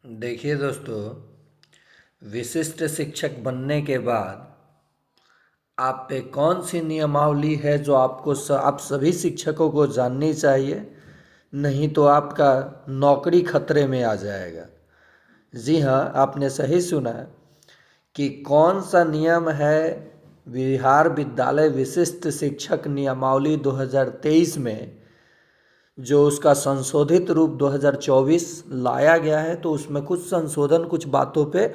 देखिए दोस्तों, विशिष्ट शिक्षक बनने के बाद आप पे कौन सी नियमावली है जो आप सभी शिक्षकों को जाननी चाहिए। नहीं तो आपका नौकरी खतरे में आ जाएगा। जी हाँ, आपने सही सुना कि कौन सा नियम है। बिहार विद्यालय विशिष्ट शिक्षक नियमावली 2023 में जो उसका संशोधित रूप 2024 लाया गया है, तो उसमें कुछ संशोधन कुछ बातों पे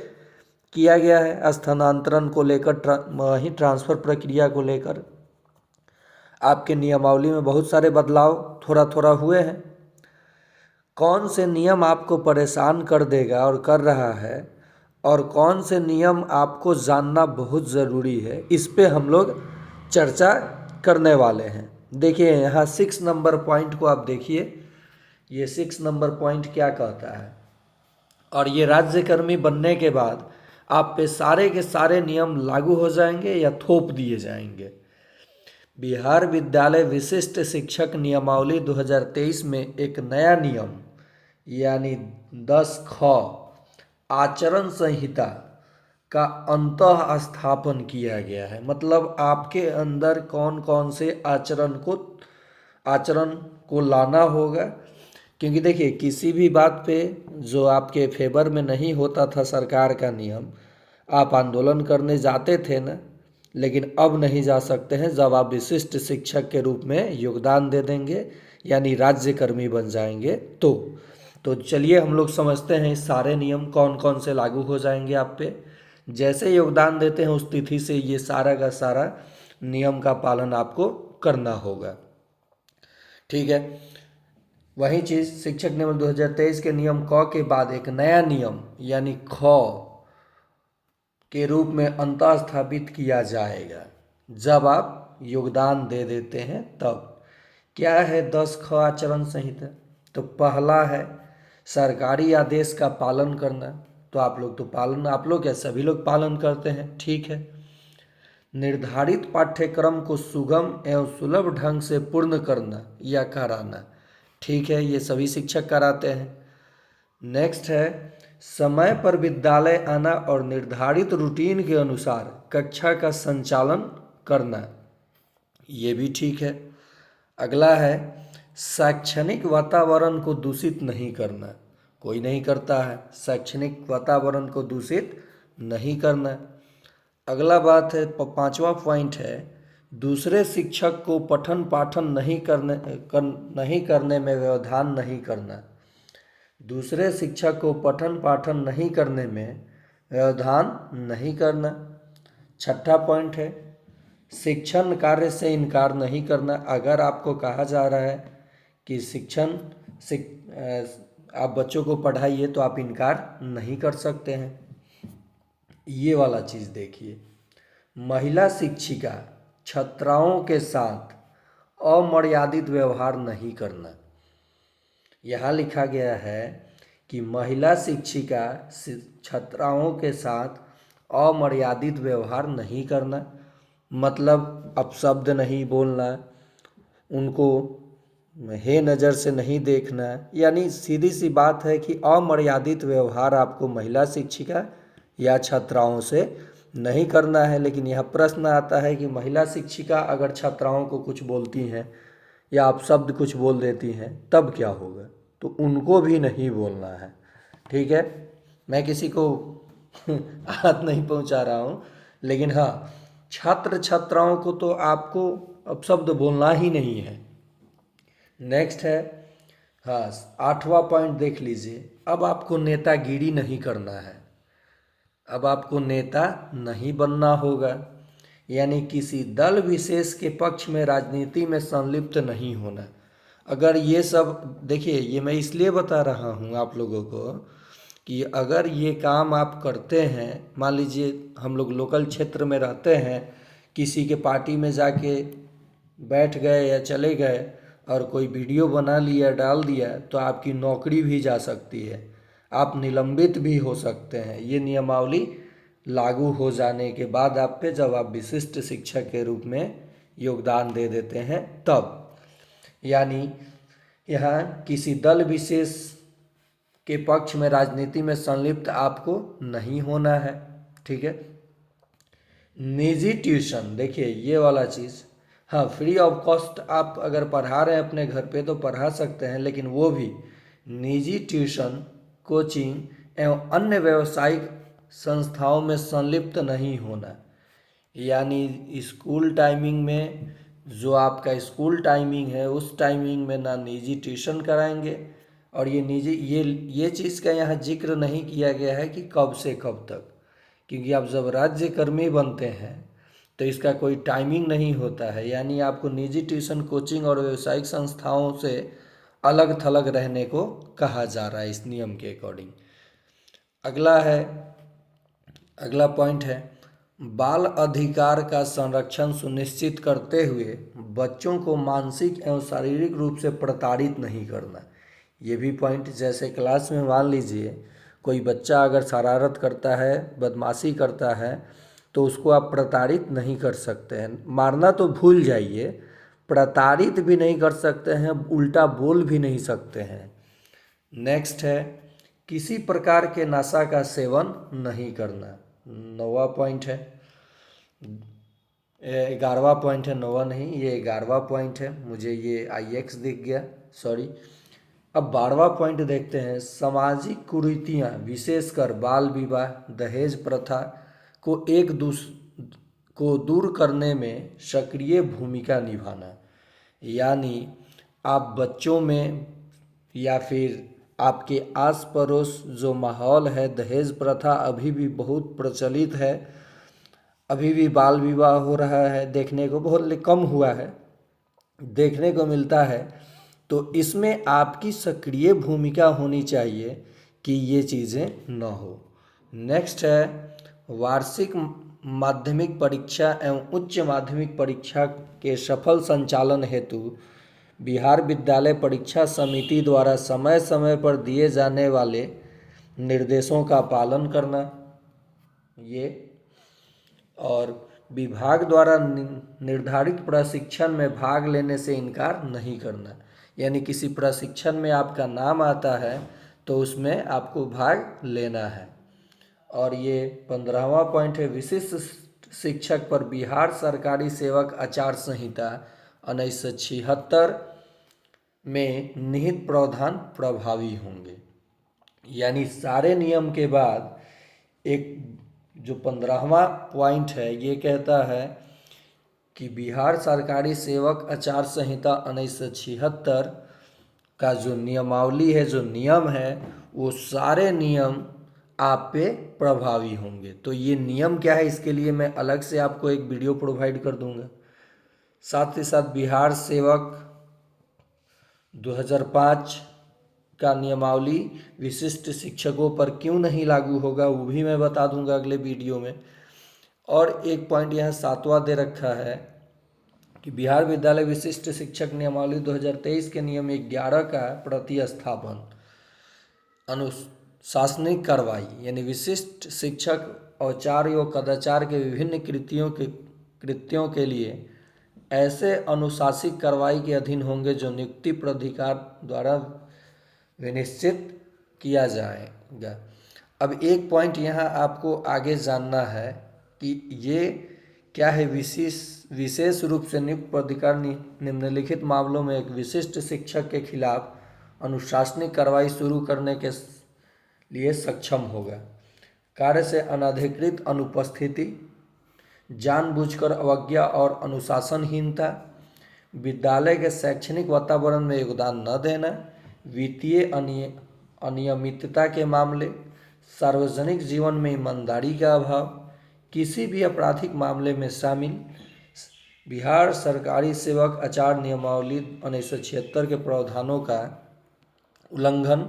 किया गया है। स्थानांतरण को लेकर, वहीं ट्रांसफ़र प्रक्रिया को लेकर आपके नियमावली में बहुत सारे बदलाव थोड़ा थोड़ा हुए हैं। कौन से नियम आपको परेशान कर देगा और कर रहा है, और कौन से नियम आपको जानना बहुत ज़रूरी है, इस पे हम लोग चर्चा करने वाले हैं। देखिए यहाँ 6 नंबर पॉइंट को आप देखिए। ये 6 नंबर पॉइंट क्या कहता है, और ये राज्यकर्मी बनने के बाद आप पे सारे के सारे नियम लागू हो जाएंगे या थोप दिए जाएंगे। बिहार विद्यालय विशिष्ट शिक्षक नियमावली 2023 में एक नया नियम यानी 10 ख आचरण संहिता का अंतः स्थापन किया गया है। मतलब आपके अंदर कौन कौन से आचरण को लाना होगा। क्योंकि देखिए, किसी भी बात पे जो आपके फेवर में नहीं होता था सरकार का नियम, आप आंदोलन करने जाते थे ना, लेकिन अब नहीं जा सकते हैं जब आप विशिष्ट शिक्षक के रूप में योगदान दे देंगे यानी राज्यकर्मी बन जाएंगे। तो चलिए हम लोग समझते हैं इस सारे नियम कौन कौन से लागू हो जाएंगे आप पे। जैसे योगदान देते हैं उस तिथि से ये सारा का सारा नियम का पालन आपको करना होगा। ठीक है। वही चीज़ शिक्षक नियम 2023 के नियम क के बाद एक नया नियम यानी ख के रूप में अंतः स्थापित किया जाएगा जब आप योगदान दे देते हैं तब। क्या है 10 ख आचरण संहिता? तो पहला है सरकारी आदेश का पालन करना। तो आप लोग क्या सभी लोग पालन करते हैं, ठीक है। निर्धारित पाठ्यक्रम को सुगम एवं सुलभ ढंग से पूर्ण करना या कराना, ठीक है, ये सभी शिक्षक कराते हैं। नेक्स्ट है समय पर विद्यालय आना और निर्धारित रूटीन के अनुसार कक्षा का संचालन करना, ये भी ठीक है। अगला है शैक्षणिक वातावरण को दूषित नहीं करना। कोई नहीं करता है, शैक्षणिक वातावरण को दूषित नहीं करना। अगला बात है, पांचवा पॉइंट है दूसरे शिक्षक को पठन पाठन नहीं करने में व्यवधान नहीं करना। दूसरे शिक्षक को पठन पाठन नहीं करने में व्यवधान नहीं करना। छठा पॉइंट है शिक्षण कार्य से इनकार नहीं करना। अगर आपको कहा जा रहा है कि आप बच्चों को पढ़ाइए तो आप इनकार नहीं कर सकते हैं। ये वाला चीज़ देखिए, महिला शिक्षिका छात्राओं के साथ अमर्यादित व्यवहार नहीं करना। यहाँ लिखा गया है कि महिला शिक्षिका छात्राओं के साथ अमर्यादित व्यवहार नहीं करना। मतलब अपशब्द नहीं बोलना, उनको हे नज़र से नहीं देखना। यानी सीधी सी बात है कि अमर्यादित व्यवहार आपको महिला शिक्षिका या छात्राओं से नहीं करना है। लेकिन यह प्रश्न आता है कि महिला शिक्षिका अगर छात्राओं को कुछ बोलती हैं या अपशब्द कुछ बोल देती हैं तब क्या होगा? तो उनको भी नहीं बोलना है, ठीक है। मैं किसी को हाथ नहीं पहुंचा रहा हूं, लेकिन हाँ, छात्र छात्राओं को तो आपको अपशब्द बोलना ही नहीं है। नेक्स्ट है, हाँ, आठवां पॉइंट देख लीजिए। अब आपको नेतागिरी नहीं करना है, अब आपको नेता नहीं बनना होगा। यानी किसी दल विशेष के पक्ष में राजनीति में संलिप्त नहीं होना। अगर ये सब देखिए, ये मैं इसलिए बता रहा हूँ आप लोगों को कि अगर ये काम आप करते हैं, मान लीजिए हम लोग लोकल क्षेत्र में रहते हैं, किसी के पार्टी में जाके बैठ गए या चले गए और कोई वीडियो बना लिया डाल दिया तो आपकी नौकरी भी जा सकती है, आप निलंबित भी हो सकते हैं। ये नियमावली लागू हो जाने के बाद आप पे, जब आप विशिष्ट शिक्षक के रूप में योगदान दे देते हैं तब। यानी यहाँ किसी दल विशेष के पक्ष में राजनीति में संलिप्त आपको नहीं होना है। ठीक है। निजी ट्यूशन, देखिए ये वाला चीज़, हाँ फ्री ऑफ कॉस्ट आप अगर पढ़ा रहे हैं अपने घर पे तो पढ़ा सकते हैं, लेकिन वो भी निजी ट्यूशन, कोचिंग एवं अन्य व्यावसायिक संस्थाओं में संलिप्त नहीं होना। यानी स्कूल टाइमिंग में, जो आपका स्कूल टाइमिंग है उस टाइमिंग में ना निजी ट्यूशन कराएंगे, और ये निजी ये चीज़ का यहाँ जिक्र नहीं किया गया है कि कब से कब तक, क्योंकि आप जब राज्य कर्मी बनते हैं तो इसका कोई टाइमिंग नहीं होता है। यानी आपको निजी ट्यूशन, कोचिंग और व्यावसायिक संस्थाओं से अलग थलग रहने को कहा जा रहा है इस नियम के अकॉर्डिंग। अगला पॉइंट है, बाल अधिकार का संरक्षण सुनिश्चित करते हुए बच्चों को मानसिक एवं शारीरिक रूप से प्रताड़ित नहीं करना। ये भी पॉइंट, जैसे क्लास में मान लीजिए कोई बच्चा अगर शरारत करता है, बदमाशी करता है, तो उसको आप प्रताड़ित नहीं कर सकते हैं। मारना तो भूल जाइए, प्रताड़ित भी नहीं कर सकते हैं, उल्टा बोल भी नहीं सकते हैं। नेक्स्ट है, किसी प्रकार के नशा का सेवन नहीं करना। 9वां पॉइंट है, 11वां पॉइंट है, 9वां नहीं, ये 11वां पॉइंट है, मुझे ये IX दिख गया, सॉरी। अब 12वां पॉइंट देखते हैं, सामाजिक कुरीतियाँ विशेषकर बाल विवाह, दहेज प्रथा को दूर करने में सक्रिय भूमिका निभाना। यानी आप बच्चों में या फिर आपके आस पड़ोस जो माहौल है, दहेज प्रथा अभी भी बहुत प्रचलित है, अभी भी बाल विवाह हो रहा है, देखने को बहुत कम हुआ है, देखने को मिलता है। तो इसमें आपकी सक्रिय भूमिका होनी चाहिए कि ये चीज़ें न हो। नेक्स्ट है, वार्षिक माध्यमिक परीक्षा एवं उच्च माध्यमिक परीक्षा के सफल संचालन हेतु बिहार विद्यालय परीक्षा समिति द्वारा समय समय पर दिए जाने वाले निर्देशों का पालन करना। ये और विभाग द्वारा निर्धारित प्रशिक्षण में भाग लेने से इनकार नहीं करना। यानी किसी प्रशिक्षण में आपका नाम आता है तो उसमें आपको भाग लेना है। और ये 15वां पॉइंट है, विशिष्ट शिक्षक पर बिहार सरकारी सेवक आचार संहिता 1976 में निहित प्रावधान प्रभावी होंगे। यानी सारे नियम के बाद एक जो 15वां पॉइंट है ये कहता है कि बिहार सरकारी सेवक आचार संहिता 1976 का जो नियमावली है, जो नियम है, वो सारे नियम आप पे प्रभावी होंगे। तो ये नियम क्या है, इसके लिए मैं अलग से आपको एक वीडियो प्रोवाइड कर दूंगा। साथ ही साथ बिहार सेवक 2005 का नियमावली विशिष्ट शिक्षकों पर क्यों नहीं लागू होगा वो भी मैं बता दूंगा अगले वीडियो में। और एक पॉइंट यहाँ 7वां दे रखा है कि बिहार विद्यालय विशिष्ट शिक्षक नियमावली 2023 के नियम 11 का प्रतिस्थापन अनुशासनिक कार्रवाई, यानी विशिष्ट शिक्षक औचार व कदाचार के विभिन्न कृत्यों के लिए ऐसे अनुशासिक कार्रवाई के अधीन होंगे जो नियुक्ति प्राधिकार द्वारा विनिश्चित किया जाएगा। अब एक पॉइंट यहाँ आपको आगे जानना है कि ये क्या है, विशेष रूप से नियुक्त प्राधिकार निम्नलिखित मामलों में एक विशिष्ट शिक्षक के खिलाफ अनुशासनिक कार्रवाई शुरू करने के लिए सक्षम होगा। कार्य से अनधिकृत अनुपस्थिति, जानबूझकर अवज्ञा और अनुशासनहीनता, विद्यालय के शैक्षणिक वातावरण में योगदान न देना, वित्तीय अनियमितता के मामले, सार्वजनिक जीवन में ईमानदारी का अभाव, किसी भी आपराधिक मामले में शामिल। बिहार सरकारी सेवक आचार नियमावली 1976 के प्रावधानों का उल्लंघन,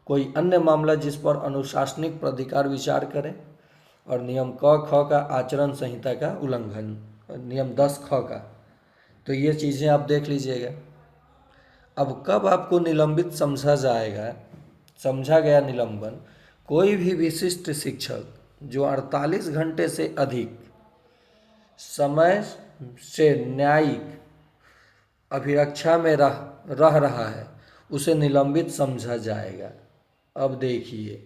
कोई अन्य मामला जिस पर अनुशासनिक प्राधिकार विचार करे, और नियम क ख का आचरण संहिता का उल्लंघन, नियम 10 ख का। तो ये चीज़ें आप देख लीजिएगा। अब कब आपको निलंबित समझा गया निलंबन, कोई भी विशिष्ट शिक्षक जो 48 घंटे से अधिक समय से न्यायिक अभिरक्षा में रह रहा है उसे निलंबित समझा जाएगा। अब देखिए,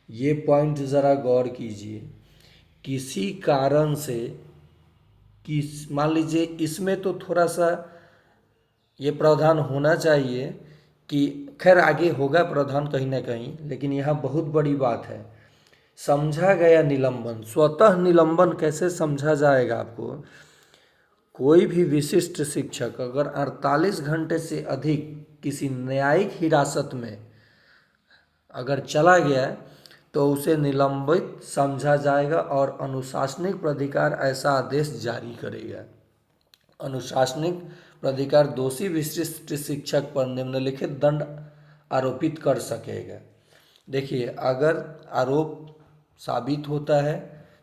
ये पॉइंट ज़रा गौर कीजिए। किसी कारण से मान लीजिए इसमें तो थोड़ा सा ये प्रावधान होना चाहिए कि खैर आगे होगा प्रावधान कहीं ना कहीं, लेकिन यहाँ बहुत बड़ी बात है, समझा गया निलंबन। स्वतः निलंबन कैसे समझा जाएगा आपको? कोई भी विशिष्ट शिक्षक अगर 48 घंटे से अधिक किसी न्यायिक हिरासत में अगर चला गया तो उसे निलंबित समझा जाएगा और अनुशासनिक प्राधिकार ऐसा आदेश जारी करेगा। अनुशासनिक प्राधिकार दोषी विशिष्ट शिक्षक पर निम्नलिखित दंड आरोपित कर सकेगा। देखिए, अगर आरोप साबित होता है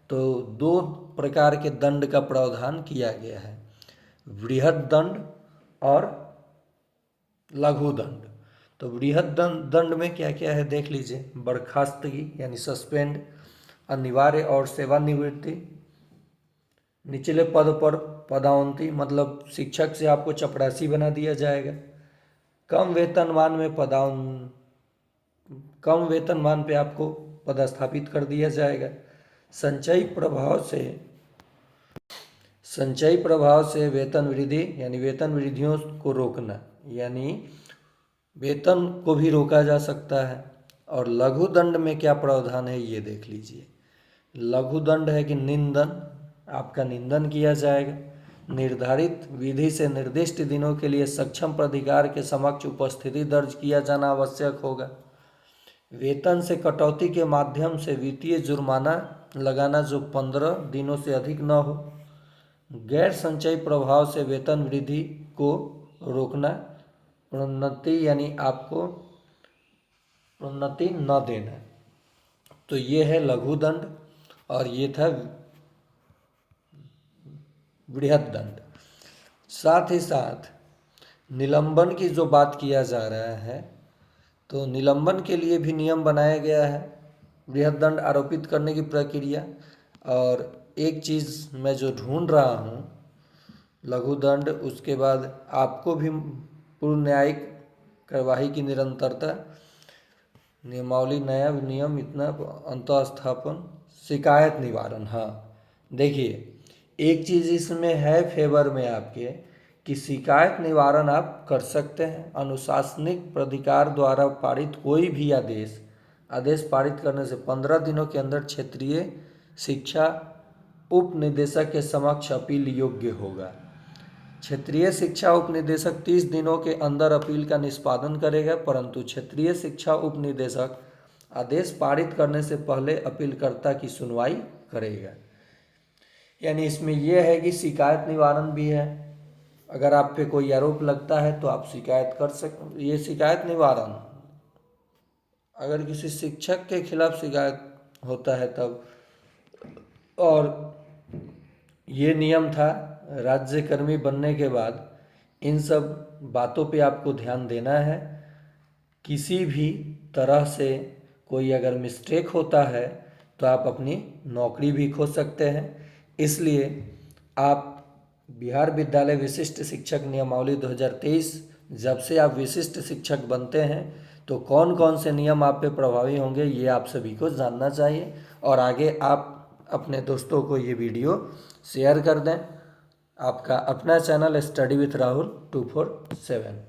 तो 2 प्रकार के दंड का प्रावधान किया गया है, वृहद दंड और लघु दंड। तो वृहद दंड में क्या क्या है देख लीजिए। बर्खास्तगी यानी सस्पेंड, अनिवार्य और सेवानिवृत्ति, निचले पद पर पदोन्नति मतलब शिक्षक से आपको चपरासी बना दिया जाएगा, कम वेतनमान पे आपको पदस्थापित कर दिया जाएगा, संचयी प्रभाव से वेतन वृद्धि यानी वेतन वृद्धियों को रोकना, यानी वेतन को भी रोका जा सकता है। और लघु दंड में क्या प्रावधान है ये देख लीजिए। लघु दंड है कि निंदन, आपका निंदन किया जाएगा, निर्धारित विधि से निर्दिष्ट दिनों के लिए सक्षम प्राधिकार के समक्ष उपस्थिति दर्ज किया जाना आवश्यक होगा, वेतन से कटौती के माध्यम से वित्तीय जुर्माना लगाना जो 15 दिनों से अधिक न हो, गैर संचयी प्रभाव से वेतन वृद्धि को रोकना, प्रोन्नति यानी आपको प्रोन्नति न देना। तो ये है लघु दंड और ये था वृहद दंड। साथ ही साथ निलंबन की जो बात किया जा रहा है, तो निलंबन के लिए भी नियम बनाया गया है, वृहद दंड आरोपित करने की प्रक्रिया। और एक चीज़ मैं जो ढूंढ रहा हूँ, लघु दंड, उसके बाद आपको भी पूर्व न्यायिक कार्यवाही की निरंतरता, नियमावली, नया नियम, इतना अंतःस्थापन, शिकायत निवारण। हाँ देखिए, एक चीज़ इसमें है फेवर में आपके कि शिकायत निवारण आप कर सकते हैं। अनुशासनिक प्राधिकार द्वारा पारित कोई भी आदेश पारित करने से 15 दिनों के अंदर क्षेत्रीय शिक्षा उप निदेशक के समक्ष अपील योग्य होगा। क्षेत्रीय शिक्षा उप निदेशक 30 दिनों के अंदर अपील का निष्पादन करेगा, परंतु क्षेत्रीय शिक्षा उप निदेशक आदेश पारित करने से पहले अपीलकर्ता की सुनवाई करेगा। यानी इसमें यह है कि शिकायत निवारण भी है। अगर आप पे कोई आरोप लगता है तो आप शिकायत कर सकते। ये शिकायत निवारण, अगर किसी शिक्षक के खिलाफ शिकायत होता है तब। और ये नियम था, राज्यकर्मी बनने के बाद इन सब बातों पे आपको ध्यान देना है। किसी भी तरह से कोई अगर मिस्टेक होता है तो आप अपनी नौकरी भी खो सकते हैं। इसलिए आप बिहार विद्यालय विशिष्ट शिक्षक नियमावली 2023, जब से आप विशिष्ट शिक्षक बनते हैं तो कौन कौन से नियम आप पे प्रभावी होंगे ये आप सभी को जानना चाहिए। और आगे आप अपने दोस्तों को ये वीडियो शेयर कर दें। आपका अपना चैनल स्टडी विथ राहुल 247।